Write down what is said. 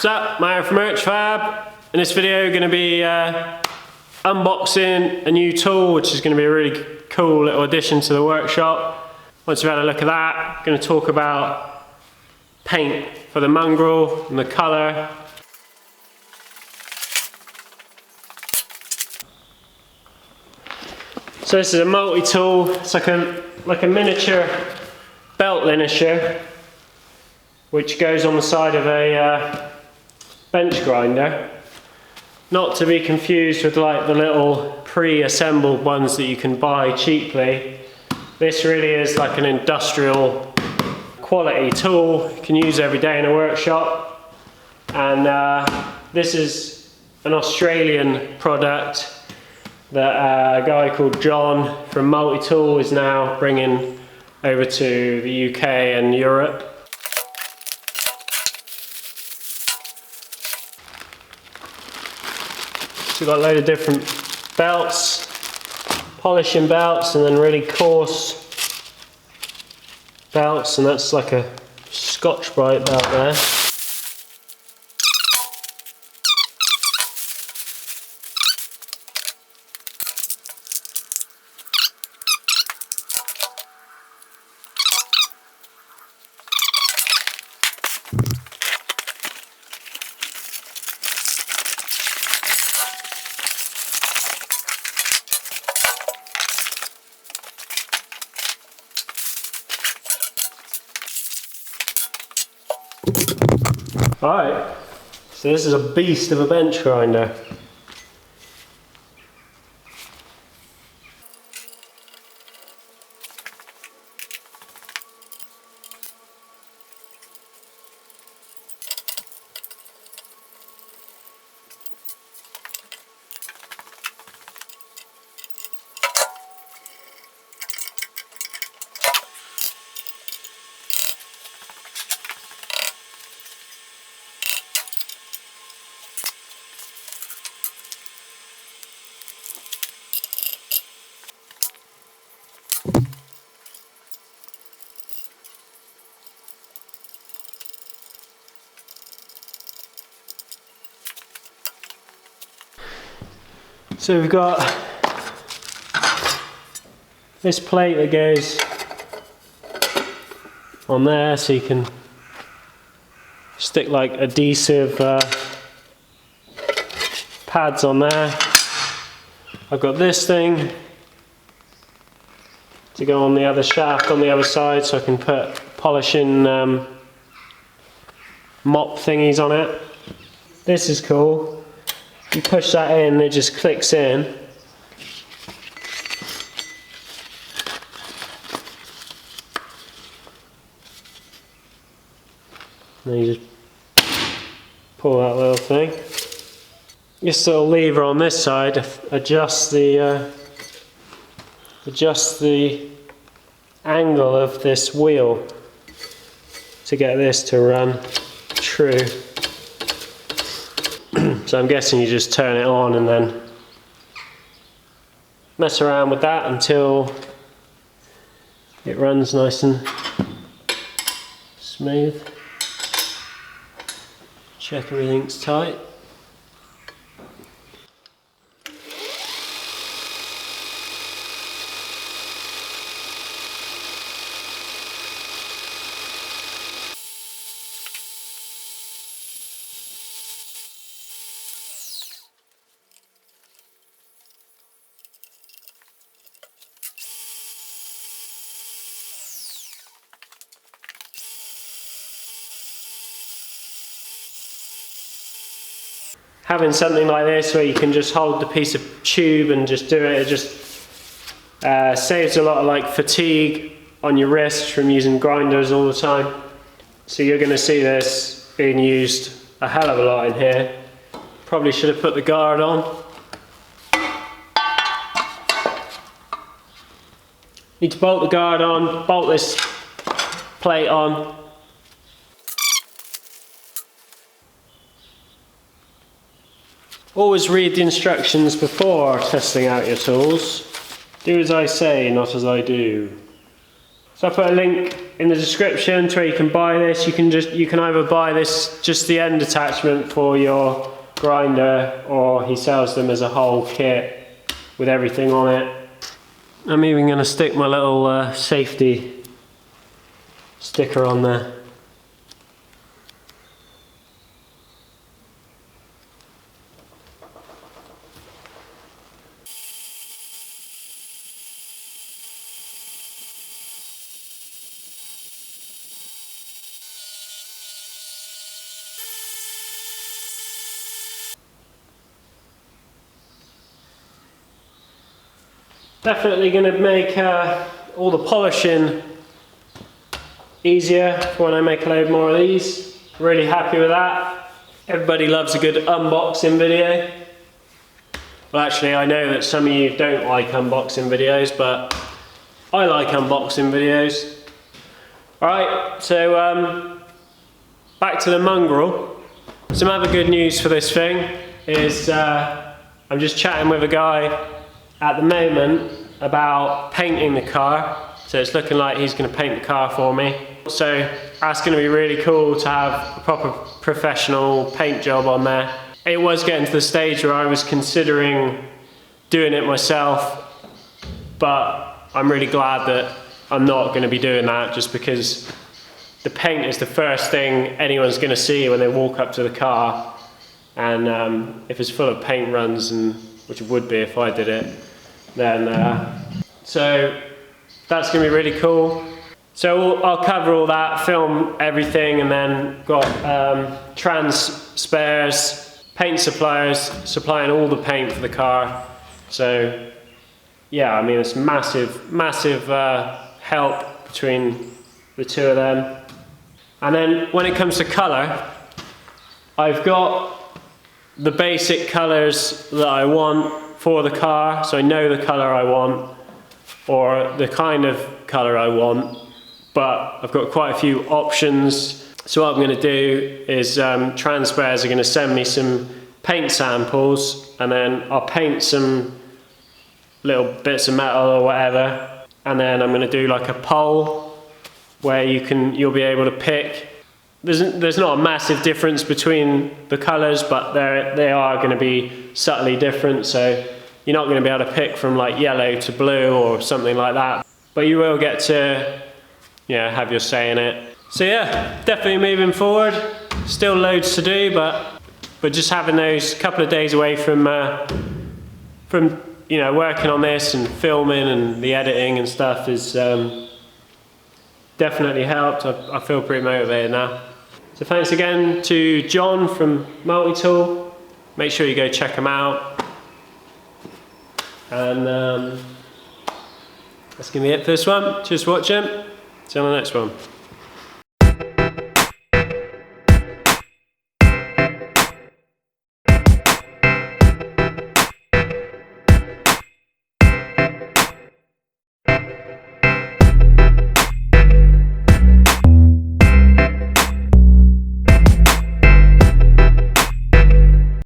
up? Matt from Urchfab. In this video, going to be unboxing a new tool, which is going to be a really cool little addition to the workshop. Once you've had a look at that, I'm going to talk about paint for the Mongrel and the colour. So this is a multi-tool. It's like a miniature belt linisher, which goes on the side of a bench grinder. Not to be confused with like the little pre-assembled ones that you can buy cheaply. This really is like an industrial quality tool you can use every day in a workshop. And this is an Australian product that a guy called John from Multitool is now bringing over to the UK and Europe. So we've got a load of different belts, polishing belts, and then really coarse belts, and that's like a Scotch-Brite belt there. Alright, so this is a beast of a bench grinder. So we've got this plate that goes on there, so you can stick like adhesive pads on there. I've got this thing to go on the other shaft on the other side, so I can put polishing mop thingies on it. This is cool. You push that in, it just clicks in. And then you just pull that little thing. This little lever on this side adjusts the angle of this wheel to get this to run true. So I'm guessing you just turn it on and then mess around with that until it runs nice and smooth. Check everything's tight. Having something like this where you can just hold the piece of tube and just do it, just saves a lot of like fatigue on your wrist from using grinders all the time. So you're going to see this being used a hell of a lot in here. Probably should have put the guard on. Need to bolt the guard on, bolt this plate on. Always read the instructions before testing out your tools. Do as I say, not as I do. So I put a link in the description to where you can buy this. You can either buy this, just the end attachment for your grinder, or he sells them as a whole kit with everything on it. I'm even going to stick my little safety sticker on there. Definitely going to make all the polishing easier for when I make a load more of these. Really happy with that. Everybody loves a good unboxing video. Well, actually, I know that some of you don't like unboxing videos, but I like unboxing videos. Alright, so back to the Mongrel. Some other good news for this thing is I'm just chatting with a guy at the moment about painting the car. So it's looking like he's going to paint the car for me. So that's going to be really cool to have a proper professional paint job on there. It was getting to the stage where I was considering doing it myself, but I'm really glad that I'm not going to be doing that, just because the paint is the first thing anyone's going to see when they walk up to the car. And if it's full of paint runs, and which it would be if I did it, then so that's going to be really cool. So I'll cover all that, film everything, and then got trans spares, paint suppliers supplying all the paint for the car. So yeah, I mean, it's massive help between the two of them. And then when it comes to colour, I've got the basic colours that I want for the car, so I know the colour I want, or the kind of colour I want, but I've got quite a few options. So what I'm going to do is Transpares are going to send me some paint samples, and then I'll paint some little bits of metal or whatever, and then I'm going to do like a poll where you'll be able to pick. There's not a massive difference between the colours, but they are going to be subtly different, so you're not going to be able to pick from like yellow to blue or something like that, but you will get to, yeah, have your say in it. So yeah, definitely moving forward. Still loads to do, but just having those couple of days away from you know, working on this and filming and the editing and stuff is definitely helped. I feel pretty motivated now. So thanks again to John from Multitool. Make sure you go check him out. And that's going to be it for this one. Cheers for watching. See you on the next one.